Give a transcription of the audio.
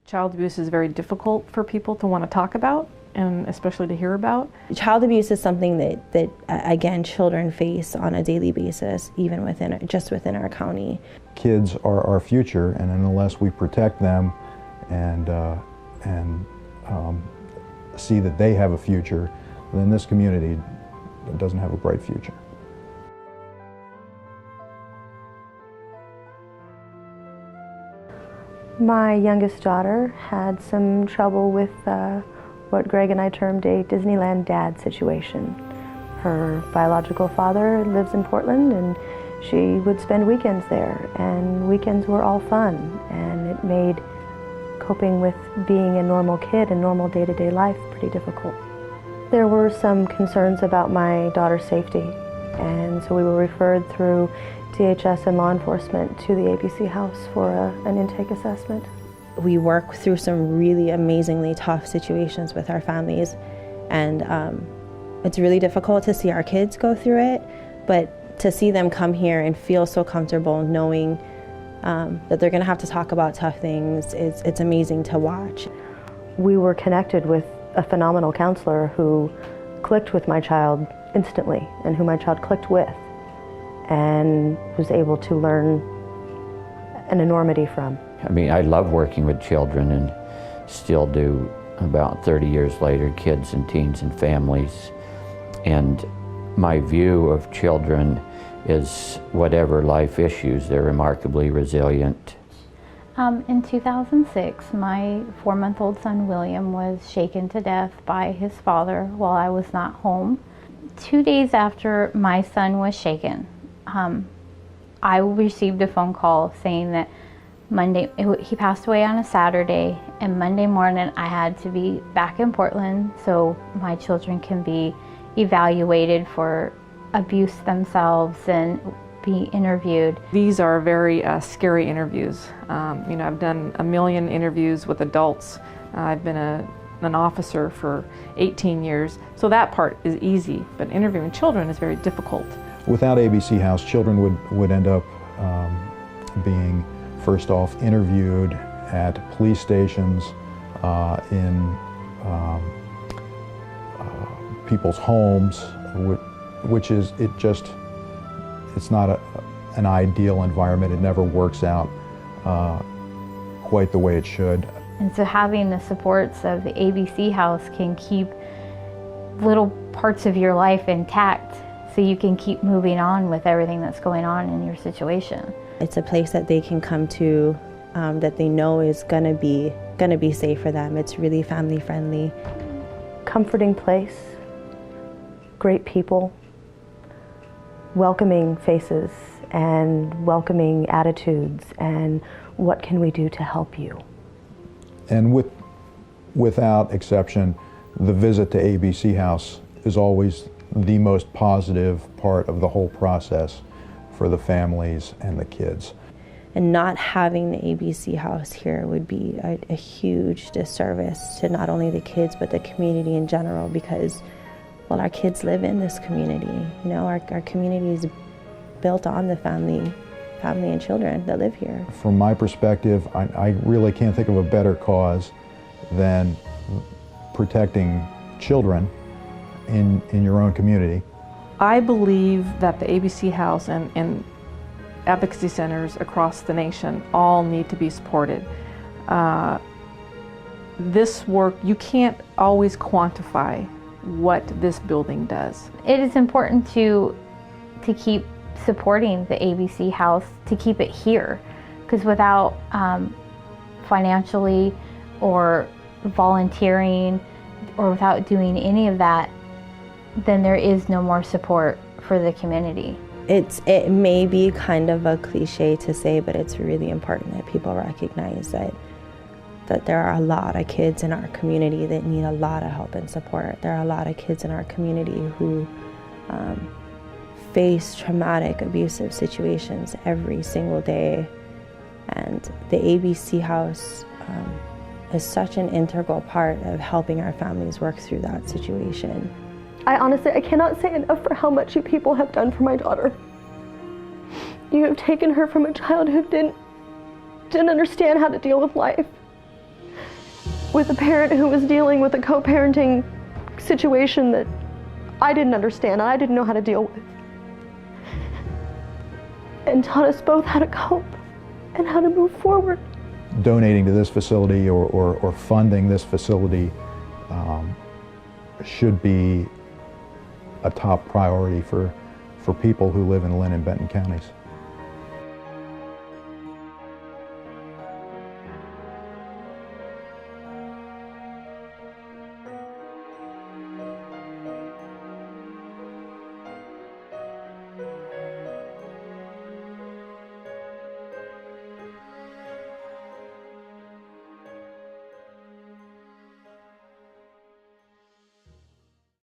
Child abuse is very difficult for people to want to talk about, and especially to hear about. Child abuse is something that again, children face on a daily basis, even within our county. Kids are our future, and unless we protect them and see that they have a future, then this community doesn't have a bright future. My youngest daughter had some trouble with what Greg and I termed a Disneyland dad situation. Her biological father lives in Portland, and she would spend weekends there, and weekends were all fun, and it made coping with being a normal kid and normal day-to-day life pretty difficult. There were some concerns about my daughter's safety, and so we were referred through DHS and law enforcement to the ABC House for an intake assessment. We work through some really amazingly tough situations with our families, and it's really difficult to see our kids go through it, but to see them come here and feel so comfortable knowing that they're going to have to talk about tough things, it's amazing to watch. We were connected with a phenomenal counselor who clicked with my child instantly, and who my child clicked with, and was able to learn an enormity from. I mean, I love working with children, and still do about 30 years later, kids and teens and families. And my view of children is whatever life issues, they're remarkably resilient. In 2006, my 4-month-old son William was shaken to death by his father while I was not home. 2 days after my son was shaken, I received a phone call saying that he passed away on a Saturday, and Monday morning I had to be back in Portland so my children can be evaluated for abuse themselves and be interviewed. These are very scary interviews. I've done 1 million interviews with adults. I've been an officer for 18 years, so that part is easy, but interviewing children is very difficult. Without ABC House, children would end up being, first off, interviewed at police stations, in people's homes, which is, it's not an ideal environment. It never works out quite the way it should. And so having the supports of the ABC House can keep little parts of your life intact, so you can keep moving on with everything that's going on in your situation. It's a place that they can come to that they know is gonna be safe for them. It's really family friendly. Comforting place, great people, welcoming faces and welcoming attitudes, and what can we do to help you? And without exception, the visit to ABC House is always the most positive part of the whole process for the families and the kids. And not having the ABC House here would be a huge disservice to not only the kids but the community in general, because, well, our kids live in this community. You know, our community is built on the family and children that live here. From my perspective, I really can't think of a better cause than protecting children in your own community. I believe that the ABC House and advocacy centers across the nation all need to be supported. This work, you can't always quantify what this building does. It is important to keep supporting the ABC House, to keep it here, because without financially or volunteering or without doing any of that, then there is no more support for the community. It may be kind of a cliche to say, but it's really important that people recognize that there are a lot of kids in our community that need a lot of help and support. There are a lot of kids in our community who face traumatic, abusive situations every single day. And the ABC House is such an integral part of helping our families work through that situation. I cannot say enough for how much you people have done for my daughter. You have taken her from a child who didn't understand how to deal with life with a parent who was dealing with a co-parenting situation that I didn't understand and I didn't know how to deal with. And taught us both how to cope and how to move forward. Donating to this facility or funding this facility should be a top priority for people who live in Lynn and Benton counties.